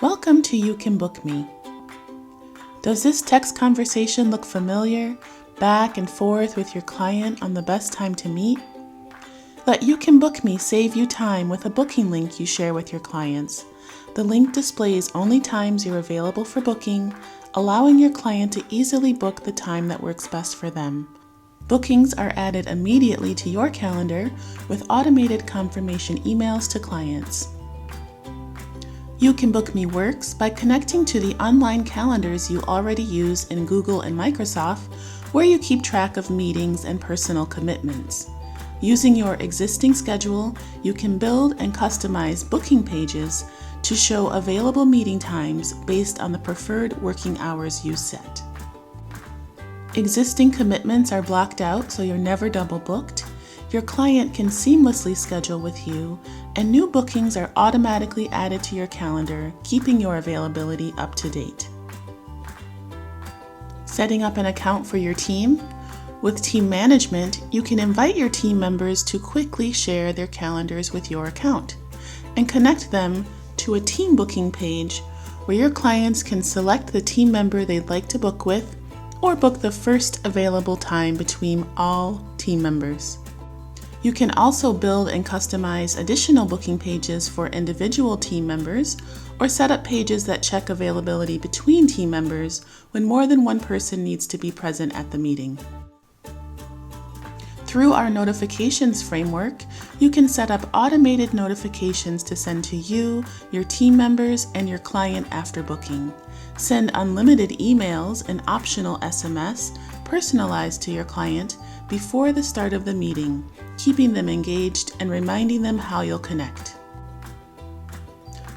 Welcome to YouCanBookMe. Does this text conversation look familiar, back and forth with your client on the best time to meet? Let YouCanBookMe save you time with a booking link you share with your clients. The link displays only times you're available for booking, allowing your client to easily book the time that works best for them. Bookings are added immediately to your calendar with automated confirmation emails to clients. YouCanBookMe works by connecting to the online calendars you already use in Google and Microsoft, where you keep track of meetings and personal commitments. Using your existing schedule, you can build and customize booking pages to show available meeting times based on the preferred working hours you set. Existing commitments are blocked out so you're never double booked. Your client can seamlessly schedule with you, and new bookings are automatically added to your calendar, keeping your availability up to date. Setting up an account for your team? With team management, you can invite your team members to quickly share their calendars with your account and connect them to a team booking page where your clients can select the team member they'd like to book with or book the first available time between all team members. You can also build and customize additional booking pages for individual team members or set up pages that check availability between team members when more than one person needs to be present at the meeting. Through our notifications framework, you can set up automated notifications to send to you, your team members, and your client after booking. Send unlimited emails and optional SMS personalized to your client before the start of the meeting, keeping them engaged and reminding them how you'll connect.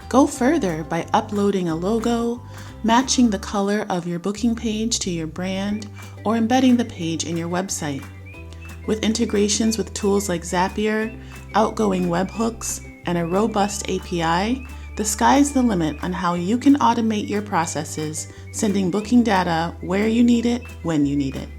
Go further by uploading a logo, matching the color of your booking page to your brand, or embedding the page in your website. With integrations with tools like Zapier, outgoing webhooks, and a robust API, the sky's the limit on how you can automate your processes, sending booking data where you need it, when you need it.